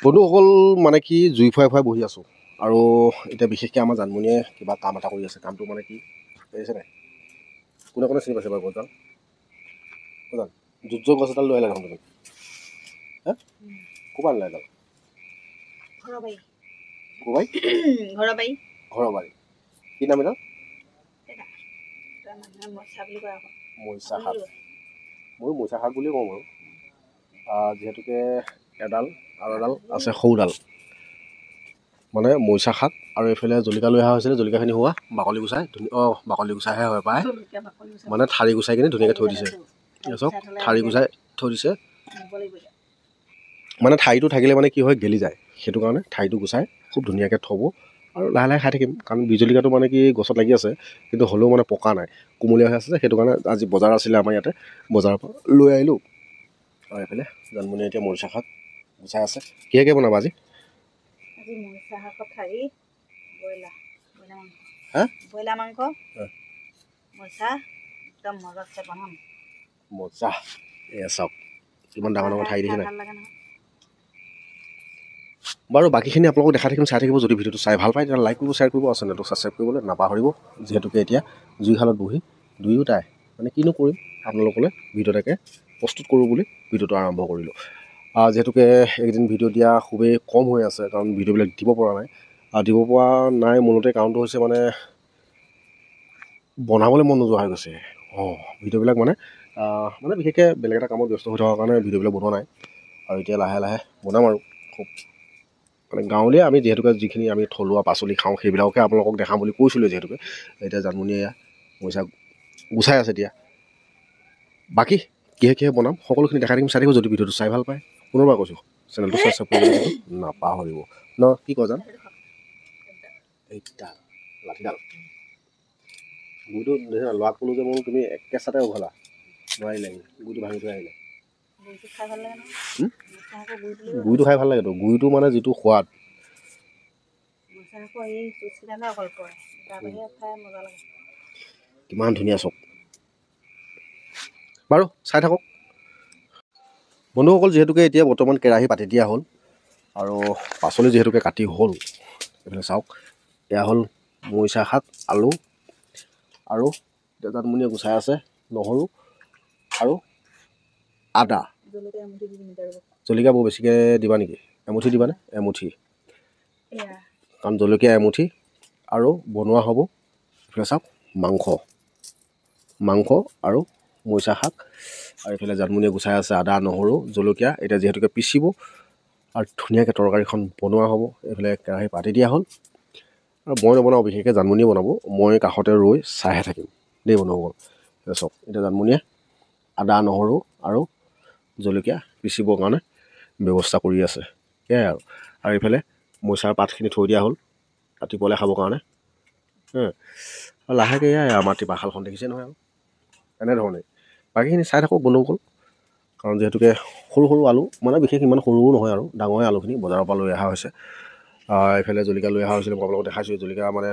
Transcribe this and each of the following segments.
বন্ধুসকল মানে কি জুই ফুৱাই ফুৱাই বহি আছোঁ আৰু এতিয়া বিশেষকৈ আমাৰ জানমণিয়ে কিবা কাম এটা কৰি আছে। কামটো মানে কি দেখিছে নাই? কোনে কোনে চিনি পাইছে বাৰু গছডাল? গছডাল জোৰ গছ এডাল লৈ আহিলে দেখোন তুমি। হা ক'ৰপৰা আনিলা এডাল? ঘৰবাৰী। কি নাম এডাল? মৰিচা শাক। ময়ো মৰিচা শাক বুলিয়ে কওঁ বাৰু। যিহেতুকে এডাল আৰু এডাল আছে সৰুডাল, মানে মৰিচা শাক আৰু এইফালে জলকীয়া লৈ অহা হৈছিলে। জলকীয়াখিনি হোৱা বাকলি গুচাইহে হয় পায়, মানে ঠাৰি গুচাই কিনে ধুনীয়াকৈ থৈ দিছে। চাওক ঠাৰি গুচাই থৈ দিছে, মানে ঠাৰিটো থাকিলে মানে কি হয় গেলি যায়, সেইটো কাৰণে ঠাৰিটো গুচাই খুব ধুনীয়াকৈ থ'ব আৰু লাহে লাহে খাই থাকিম। কাৰণ বিজলকীয়াটো মানে কি গছত লাগি আছে, কিন্তু হ'লেও মানে পকা নাই, কোমলীয়া হৈ আছে যে, সেইটো কাৰণে আজি বজাৰ আছিলে আমাৰ ইয়াতে, বজাৰৰ পৰা লৈ আহিলোঁ। আৰু এইফালে জানমণিয়ে এতিয়া মৰিচা শাক গুচাই আছে। কিহেৰে বনাবা আজি? মৰিচা শাকৰ ঠাৰি, ব্ৰইলাৰ মাংস, মৰিচা একদম মজাছে বনাম। মজা। এয়া চাওক কিমান ডাঙৰ ডাঙৰ ঠাৰি দেখিছে নাই? বাৰু বাকীখিনি আপোনালোকক দেখাই থাকিম, চাই থাকিব। যদি ভিডিঅ'টো চাই ভাল পায় তেতিয়া লাইক কৰিব, শ্বেয়াৰ কৰিব, চেনেলটো ছাবস্ক্ৰাইব কৰিবলৈ নাপাহৰিব। যিহেতুকে এতিয়া জুইশালত বহি দুয়োটাই মানে কিনো কৰিম আপোনালোকলৈ ভিডিঅ' এটাকে প্ৰস্তুত কৰোঁ বুলি ভিডিঅ'টো আৰম্ভ কৰিলোঁ। যিহেতুকে এইকেইদিন ভিডিঅ' দিয়া খুবেই কম হৈ আছে, কাৰণ ভিডিঅ'বিলাক দিব পৰা নাই। মূলতে কাৰণটো হৈছে মানে বনাবলৈ মন নোযোৱা হৈ গৈছে। ভিডিঅ'বিলাক মানে বিশেষকৈ বেলেগ এটা কামত ব্যস্ত হৈ থকাৰ কাৰণে ভিডিঅ'বিলাক বনোৱা নাই। আৰু এতিয়া লাহে লাহে বনাম আৰু খুব মানে গাঁৱলীয়া আমি যিহেতুকে যিখিনি আমি থলুৱা পাচলি খাওঁ সেইবিলাককে আপোনালোকক দেখাম বুলি কৈছিলোঁ। যিহেতুকে এতিয়া জানমণিয়ে মৰিচা গুচাই আছে। এতিয়া বাকী কিহে বনাম সকলোখিনি দেখাই থাকিম, চাই থাকিব। যদি ভিডিঅ'টো চাই ভাল পায়, পুনৰবাৰ কৈছোঁ চেনেলটো ছাবস্ক্ৰাইব কৰিবলৈ নাপাহৰিব ন। কি কয় জান? এইডাল লাঠিডাল গুইটো ল'ৰাক ক'লোঁ যে মই তুমি একেচাতে উঘলা, নোৱাৰিলে গুইটো ভাঙি থৈ আহিলে। গুইটো খাই ভাল লাগেতো। গুইটো মানে যিটো সোৱাদ, কিমান ধুনীয়া চব। বাৰু চাই থাকক বন্ধুসকল। যিহেতুকে এতিয়া বৰ্তমান কেৰাহী পাতি দিয়া হ'ল আৰু পাচলি যিহেতুকে কাটি হ'ল, এইফালে চাওক এয়া হ'ল মৰিচা শাক, আলু আৰু জানমণিয়ে গুচাই আছে নহৰু আৰু আদা। জলকীয়া বৰ বেছিকৈ দিবা নেকি? এমুঠি দিবানে? এমুঠি, কাৰণ জলকীয়া এমুঠি আৰু বনোৱা হ'ব। এইফালে চাওক মাংস আৰু মৰিচা শাক, আৰু এইফালে জানমণিয়ে গুচাই আছে আদা নহৰু জলকীয়া। এতিয়া যিহেতুকে পিচিব আৰু ধুনীয়াকৈ তৰকাৰীখন বনোৱা হ'ব। এইফালে কেৰাহী পাতি দিয়া হ'ল আৰু মই নবনাওঁ, বিশেষকৈ জানমণিয়ে বনাব। মই কাষতে ৰৈ চাইহে থাকিম দেই বন্ধুসকল। চাওক এতিয়া জানমণিয়ে আদা নহৰু আৰু জলকীয়া পিচিবৰ কাৰণে ব্যৱস্থা কৰি আছে। সেয়াই আৰু এইফালে মৰিচাৰ পাতখিনি থৈ দিয়া হ'ল ৰাতিপুৱালৈ খাবৰ কাৰণে। লাহেকৈ এয়াই আমাৰ টিপাখালখন দেখিছে নহয় আৰু এনেধৰণে বাকীখিনি চাই থাকক বন্ধুসকল। কাৰণ যিহেতুকে সৰু সৰু আলু, মানে বিশেষ ইমান সৰুও নহয় আৰু ডাঙৰে আলুখিনি বজাৰৰ পৰা লৈ অহা হৈছে। এইফালে জলকীয়া লৈ অহা হৈছিলে, মই আপোনালোকক দেখাইছোঁ। জলকীয়া মানে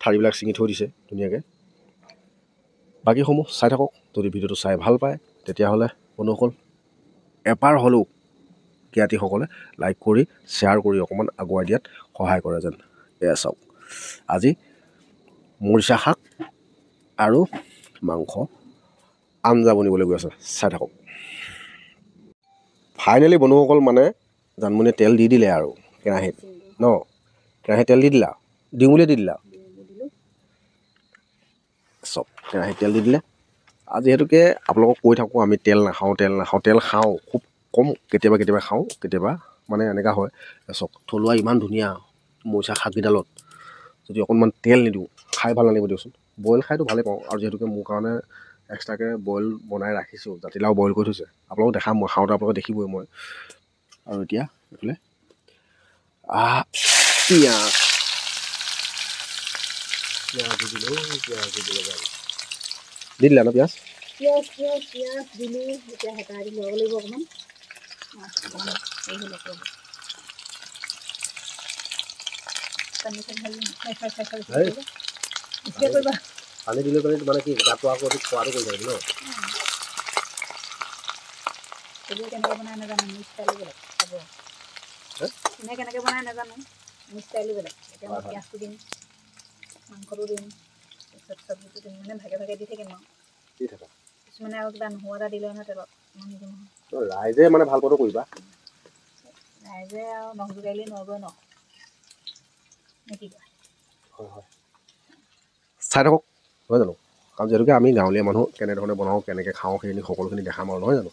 ঠাৰিবিলাক ছিঙি থৈ দিছে ধুনীয়াকৈ। বাকীসমূহ চাই থাকক। যদি ভিডিঅ'টো চাই ভাল পায় তেতিয়াহ'লে বন্ধুসকল এবাৰ হ'লেও জ্ঞাতিসকলে লাইক কৰি শ্বেয়াৰ কৰি অকণমান আগুৱাই দিয়াত সহায় কৰে যেন। এয়া চাওক আজি মৰিচা শাক আৰু মাংস আঞ্জা বনিবলৈ গৈ আছে, চাই থাকক। ফাইনেলি বন্ধুসকল মানে জানমণিয়ে তেল দি দিলে আৰু কেৰাহীত কেৰাহীত তেল দি দিলা, দিওঁ বুলিয়ে দি দিলা। চব কেৰাহীত তেল দি দিলে। আৰু যিহেতুকে আপোনালোকক কৈ থাকোঁ আমি তেল নাখাওঁ, তেল খাওঁ খুব কম, কেতিয়াবা খাওঁ, কেতিয়াবা মানে এনেকুৱা হয়। চব থলুৱা ইমান ধুনীয়া মৰিচা শাককেইডালত যদি অকণমান তেল নিদিওঁ খাই ভাল নালাগিব দিয়কচোন। বইল খাইতো ভালেই পাওঁ, আৰু যিহেতুকে মোৰ কাৰণে এক্সট্ৰাকৈ বইল বনাই ৰাখিছোঁ, জাতিলাও বইল কৰি থৈছে। আপোনালোকক দেখাম মই খাওঁতে, আপোনালোকে দেখিবই মই। আৰু এতিয়া এইফালে পিঁয়াজ দি দিলোঁ, দি দিলা ন পিঁয়াজ? পিঁয়াজ দিলোঁ। এতিয়া হেতা দি ল'ব লাগিব অকণমান। পানী দিলে মানে কি গাটো আকৌ অধিক খোৱাটো কৰি থাকিব ন। কেনেকৈ বনাই নাজানো, মিক্স খাব। কোনে কেনেকৈ বনাই নাজানো মোৰ ষ্টাইলো বেলেগ এতিয়া মই পিঁয়াজটো দিম মাংসটো দিম তাৰপিছত চব্জিটো দিম মানে ভাগে ভাগে দি থাকিম আৰু দি থাকা কিছুমানে আৰু কিবা নহৰু এটা দিলে নহয় তেলত মই নিদিওঁ নহয় ৰাইজে মানে ভাল পোৱাটো কৰিবা ৰাইজে আৰু নজোকাৰিলে নগৈ ন নে কি কয় হয় হয় চাই থাকক নহয় জানো কাৰণ যিহেতুকে আমি গাঁৱলীয়া মানুহ কেনেধৰণে বনাওঁ কেনেকৈ খাওঁ সেইখিনি সকলোখিনি দেখাম আৰু নহয় জানো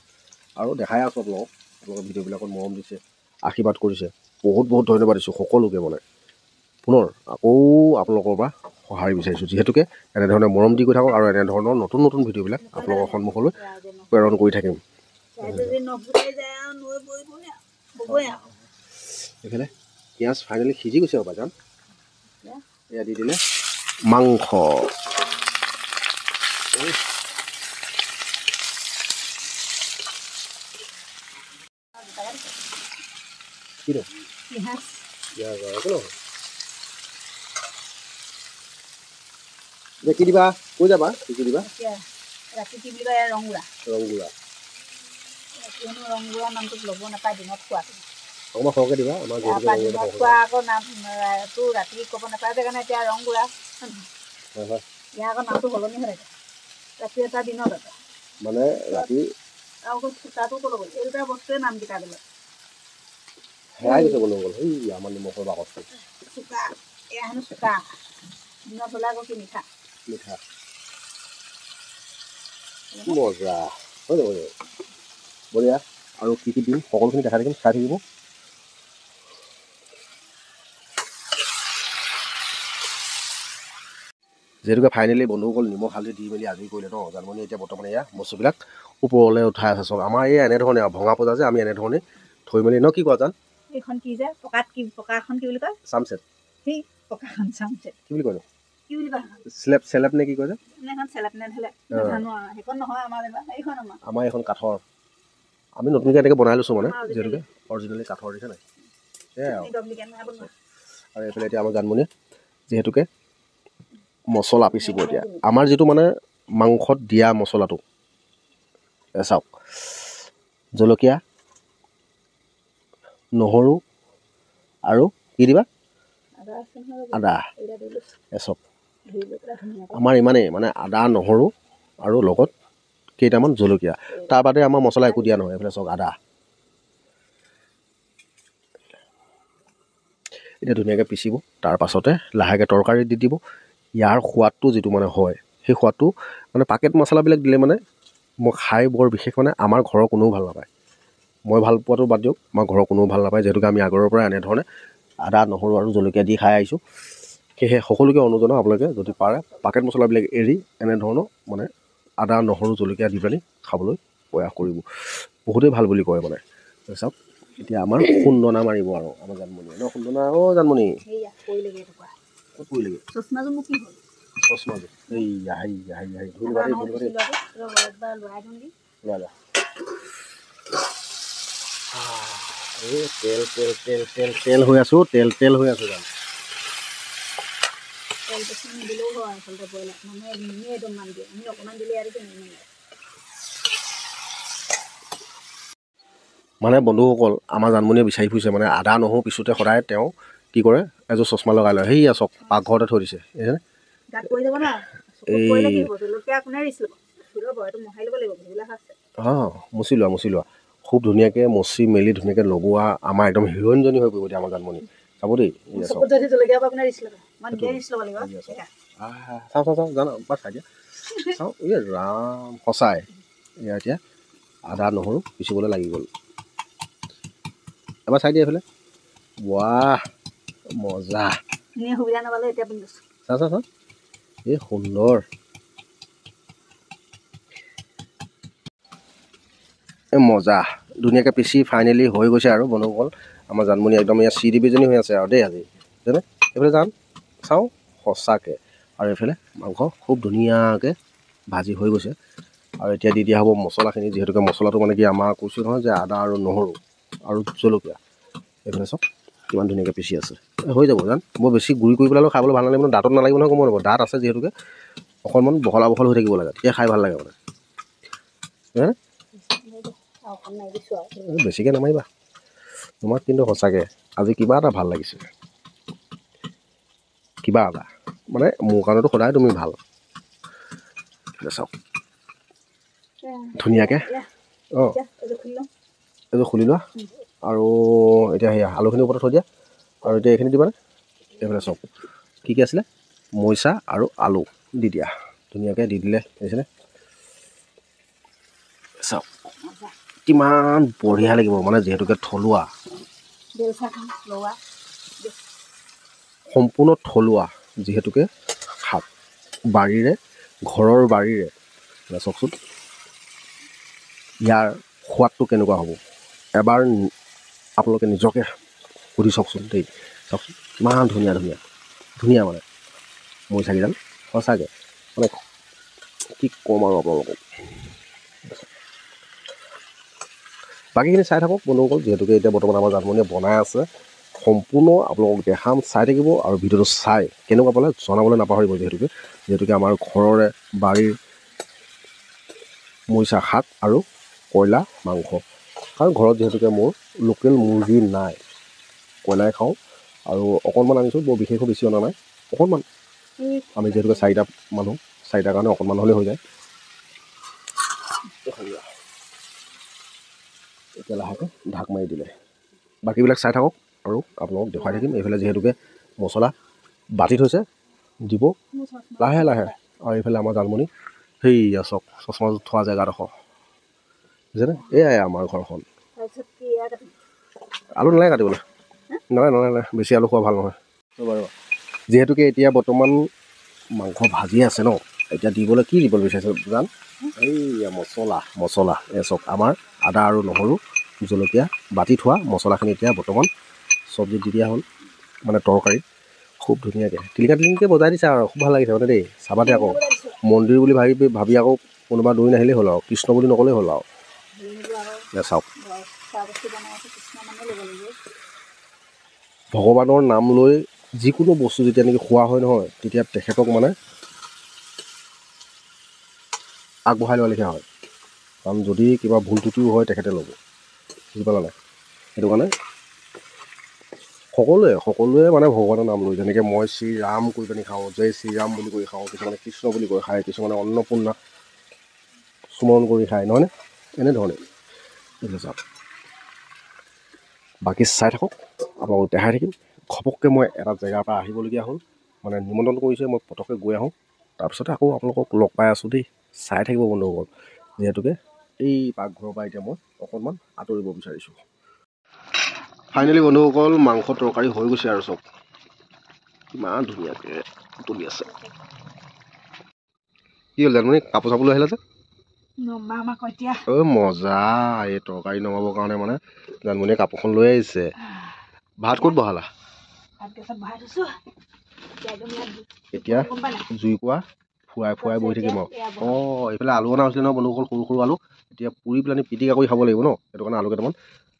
আৰু দেখাই আছোঁ আপোনালোকৰ ভিডিঅ'বিলাকত মৰম দিছে আশীৰ্বাদ কৰিছে বহুত বহুত ধন্যবাদ দিছোঁ সকলোকে মানে পুনৰ আকৌ আপোনালোকৰ পৰা সঁহাৰি বিচাৰিছোঁ যিহেতুকে এনেধৰণে মৰম দি গৈ থাকক আৰু এনেধৰণৰ নতুন নতুন ভিডিঅ'বিলাক আপোনালোকৰ সন্মুখলৈ প্ৰেৰণ কৰি থাকিম এইফালে পিঁয়াজ ফাইনেলি সিজি গৈছে আৰু বাজান এয়া দি দিলে মাংস কি নো পিঁয়াজ একো নহয় কি দিবা কৈ যাবা কি দিবা ৰাতি কি বুলি কয় ৰংগুড়া ৰংগুড়া কিয়নো ৰংগুড়া নামটোত ল'ব নাপায় দিনত খোৱাটো অকণমান সৰহকৈ দিবা আমাৰ দিনত খোৱা আকৌ নামটো ৰাতি ক'ব নাপায় সেইকাৰণে এতিয়া ৰংগুড়া হয় হয় ইয়াৰ আকৌ নামটো সলনি হৈ থাকে ৰাতি এটা দিনত এটা মানে ৰাতি আৰু সূতাটো ক'ব গ'ল এই দুটা বস্তুৱে নামকেইটা বেলেগ হেৰাই গৈছে ক'ব গ'ল সেই আমাৰ নিমখৰ বাকচটো চুকা এয়া হেনো চুকা দিনত হ'লে আকৌ কি মিঠা মিঠা মজা হৈ যাব বঢ়িয়া আৰু কি কি দিম সকলোখিনি দেখাই থাকিম চাই থাকিব যিহেতুকে ফাইনেলি বন্ধুসকল নিমখ হালধি দি মেলি আজৰি কৰিলে ন জানমণি এতিয়া বৰ্তমান এয়া বস্তুবিলাক ওপৰলৈ উঠাই আছে চাওক আমাৰ এই এনেধৰণে ভঙা পজা যে আমি এনেধৰণে থৈ মেলি ন কি কোৱা জান এইখন কি যে পকাত কি পকাখন কি বুলি কয় চামচেট সেই পকাখন চামচেট কি বুলি কয় কি বুলি কয় স্লেপ চেলেপ নে কি কয় যে এখন চেলেপ নে ধেলে জানো আৰু সেইখন নহয় আমাৰ এইখন আমাৰ এইখন কাঠৰ আমি নতুনকৈ এনেকৈ বনাই লৈছোঁ মানে যিহেতুকে অৰিজিনেলি কাঠৰ দিছে নাই সেয়াই আৰু এইফালে এতিয়া আমাৰ জানমণি যিহেতুকে মছলা পিচিব এতিয়া আমাৰ যিটো মানে মাংসত দিয়া মছলাটো চাওক জলকীয়া নহৰু আৰু কি দিবা আদা এচপ আমাৰ ইমানেই মানে আদা নহৰু আৰু লগত কেইটামান জলকীয়া তাৰ বাদে আমাৰ মছলা একো দিয়া নহয় এইফালে চাওক আদা এতিয়া ধুনীয়াকৈ পিচিব তাৰ পাছতে লাহেকৈ তৰকাৰী দি দিব ইয়াৰ সোৱাদটো যিটো মানে হয় সেই সোৱাদটো মানে পাকেট মছলাবিলাক দিলে মানে মই খাই বৰ বিশেষ মানে আমাৰ ঘৰৰ কোনেও ভাল নাপায় মই ভাল পোৱাটো বাদ দিয়ক আমাৰ ঘৰৰ কোনেও ভাল নাপায় যিহেতুকে আমি আগৰৰ পৰা এনেধৰণে আদা নহৰু আৰু জলকীয়া দি খাই আহিছোঁ সেয়েহে সকলোকে অনুৰোধ জনাওঁ আপোনালোকে যদি পাৰে পাকেট মছলাবিলাক এৰি এনেধৰণৰ মানে আদা নহৰু জলকীয়া দি পেলাই খাবলৈ প্ৰয়াস কৰিব বহুতেই ভাল বুলি কয় মানে চাওক এতিয়া আমাৰ খুন্দনা মাৰিব আৰু আমাৰ জানমণিয়ে ন খুন্দনা জানমণি পৰিলেগৈ চশমাযোৰ মোক কি হ'ল চশমাযোৰ ধন্যবাদ তেল তেল তেল তেল তেল হৈ আছোঁ তেল হৈ আছোঁ জানো নিদিলেও হয় আচলতে ব্ৰইলাৰ মানুহে নিয়ে একদম মান দিয়ে আমি অকণমান দিলে আৰু মানে বন্ধুসকল আমাৰ জানমণিয়ে বিচাৰি ফুৰিছে মানে আদা নহৰু পিছোতে সদায় তেওঁ কি কৰে এযোৰ চশমা লগাই লয় সেয়া চক পাকঘৰতে থৈ দিছে মুচি লোৱা খুব ধুনীয়াকৈ মচি মেলি ধুনীয়াকৈ লগোৱা আমাৰ একদম হিৰইনজনী হৈ পৰিব এতিয়া আমাৰ জানমণি চাব দেই চাওঁ জানো চাই দিয়া চাওঁ এই ৰাম সঁচাই এয়া এতিয়া আদা নহৰু পিচিবলৈ লাগি গ'ল এবাৰ চাই দিয়া এইফালে ৱাহ মজা সুবিধা নাপালে এতিয়া চাওঁ এই সুন্দৰ এই মজা ধুনীয়াকৈ পিচি ফাইনেলি হৈ গৈছে আৰু বন্ধুসকল আমাৰ জানমণি একদম ইয়াত চি ডিভিজনী হৈ আছে আৰু দেই আজি যেনে এইফালে যাম চাওঁ সঁচাকৈ আৰু এইফালে মাংস খুব ধুনীয়াকৈ ভাজি হৈ গৈছে আৰু এতিয়া দি দিয়া হ'ব মছলাখিনি যিহেতুকে মছলাটো মানে কি আমাৰ কৈছোঁ নহয় যে আদা আৰু নহৰু আৰু জলকীয়া এইফালে চাওক কিমান ধুনীয়াকৈ পিচি আছে হৈ যাব জান বৰ বেছি গুড়ি কৰি পেলালেও খাবলৈ ভাল নালাগিব নহয় দাঁতত নালাগিব নহয় গম নাপাব দাঁত আছে যিহেতুকে অকণমান বহলা বহল হৈ থাকিব লাগে তেতিয়া খাই ভাল লাগে মানে বেছিকৈ নামাৰিবা তোমাক কিন্তু সঁচাকৈ আজি কিবা এটা ভাল লাগিছে, কিবা এটা মানে মোৰ কাৰণেতো সদায় তুমি ভাল। চাওক ধুনীয়াকৈ অঁ এইযোৰ খুলি লোৱা আৰু এতিয়া সেয়া আলুখিনি ওপৰত থৈ দিয়া আৰু এতিয়া এইখিনি দিবানে এইফালে চাওক কি কি আছিলে মৰিচা আৰু আলু দি দিয়া ধুনীয়াকৈ দি দিলে দেখিছেনে চাওক কিমান বঢ়িয়া লাগিব মানে যিহেতুকে থলুৱা সম্পূৰ্ণ থলুৱা যিহেতুকে শাক বাৰীৰে ঘৰৰ বাৰীৰে চাওকচোন ইয়াৰ সোৱাদটো কেনেকুৱা হ'ব এবাৰ আপোনালোকে নিজকে সুধি চাওকচোন দেই চাওকচোন কিমান ধুনীয়া ধুনীয়া ধুনীয়া মানে মৰিচাকেইডাল সঁচাকৈ মানে কি ক'ম আৰু আপোনালোকক বাকীখিনি চাই থাকক বন্ধুসকল যিহেতুকে এতিয়া বৰ্তমান আমাৰ জানমণিয়ে বনাই আছে সম্পূৰ্ণ আপোনালোকক দেখাম চাই থাকিব আৰু ভিডিঅ'টো চাই কেনেকুৱা পালে জনাবলৈ নাপাহৰিব যিহেতুকে আমাৰ ঘৰৰে বাৰীৰ মৰিচা শাক আৰু কয়লা মাংস কাৰণ ঘৰত যিহেতুকে মোৰ লোকেল মুৰ্গী নাই কয়লাই খাওঁ আৰু অকণমান আনিছোঁ বৰ বিশেষো বেছি অনা নাই অকণমান আমি যিহেতুকে চাৰিটা মানুহ চাৰিটাৰ কাৰণে অকণমান হ'লে হৈ যায় এতিয়া লাহেকৈ ঢাক মাৰি দিলে বাকীবিলাক চাই থাকক আৰু আপোনালোকক দেখুৱাই থাকিম এইফালে যিহেতুকে মছলা বাতি থৈছে দিব লাহে লাহে আৰু এইফালে আমাৰ জালমণি সেয়া চাওক চচমা থোৱা জেগাডোখৰ বুজিছেনে এয়াই আমাৰ ঘৰখন আলু নালাগে কাটিবলৈ নালাগে বেছি আলু খোৱা ভাল নহয় বাৰু যিহেতুকে এতিয়া বৰ্তমান মাংস ভাজি আছে ন এতিয়া দিবলৈ কি দিবলৈ বিচাৰিছে জান এইয়া মছলা এই চাওক আমাৰ আদা আৰু নহৰু জলকীয়া বাতি থোৱা মছলাখিনি এতিয়া বৰ্তমান চব্জিত দি দিয়া হ'ল মানে তৰকাৰীত খুব ধুনীয়াকৈ টিলিংকৈ বজাই দিছে আৰু খুব ভাল লাগিছে মানে দেই চাবাতে আকৌ মন্দিৰ বুলি ভাবি আকৌ কোনোবা দৌৰি নাহিলেই হ'ল আৰু কৃষ্ণ বুলি নক'লেই হ'ল আৰু চাওক ভগৱানৰ নাম লৈ যিকোনো বস্তু যেতিয়া নেকি খোৱা হয় নহয় তেতিয়া তেখেতক মানে আগবঢ়াই লোৱা লিখা হয় কাৰণ যদি কিবা ভুল ত্ৰুটিও হয় তেখেতে ল'ব বুজি পালা নাই সেইটো কাৰণে সকলোৱে মানে ভগৱানৰ নাম লৈ যেনেকৈ মই শ্ৰীৰাম কৰি পিনি খাওঁ জয় শ্ৰীৰাম বুলি কৰি খাওঁ কিছুমানে কৃষ্ণ বুলি কৈ খায় কিছুমানে অন্নপূৰ্ণা স্মৰণ কৰি খায় নহয়নে এনেধৰণে চাওক বাকী চাই থাকক আপোনালোকক দেখাই থাকিম ঘপককৈ মই এটা জেগাৰ পৰা আহিবলগীয়া হ'ল মানে নিমন্ত্ৰণ কৰিছে মই পটককৈ গৈ আহোঁ তাৰপিছতে আকৌ আপোনালোকক লগ পাই আছোঁ দেই চাই থাকিব বন্ধুসকল যিহেতুকে এই পাকঘৰৰ পৰা এতিয়া মই অকণমান আঁতৰিব বিচাৰিছোঁ ফাইনেলি বন্ধুসকল মাংস তৰকাৰী হৈ গৈছে আৰু চব কিমান ধুনীয়াকৈ তুলি আছে কি হ'ল জানো কাপোৰ চাপোৰ লৈ আহিলে যে মজা এই তৰকাৰী নমাবৰ কাৰণে মানে জানমণিয়ে কাপোৰখন লৈ আহিছে ভাত ক'ত বহালা এতিয়া জুইকুৰা ফুৱাই বহি থাকিম আৰু অঁ এইফালে আলু অনা হৈছিলে ন বন্ধুসকল সৰু সৰু আলু এতিয়া পুৰি পেলাই পিটিকা কৰি খাব লাগিব ন সেইটো কাৰণে আলু কেইটামান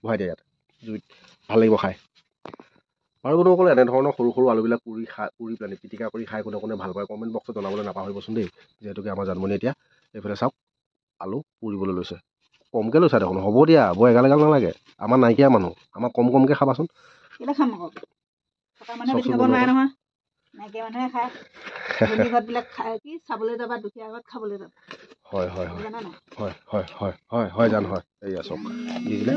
বহাই দিয়ে ইয়াত জুইত ভাল লাগিব খাই আৰু বন্ধুসকল এনেধৰণৰ সৰু সৰু আলুবিলাক পুৰি পেলাই পিটিকা কৰি খাই কোনে ভাল পায় কমেণ্ট বক্সত জনাবলৈ নাপাহৰিবচোন দেই যিহেতুকে আমাৰ জানমণি এতিয়া এইফালে চাওক আলু পুৰিবলৈ লৈছে কমকৈ লৈছা দেখোন হ'ব দিয়া বৰ এগাল নালাগে আমাৰ নাইকিয়া মানুহ আমাক কমকৈ খাবাচোন হয় জান হয় এয়া চব দি দিলে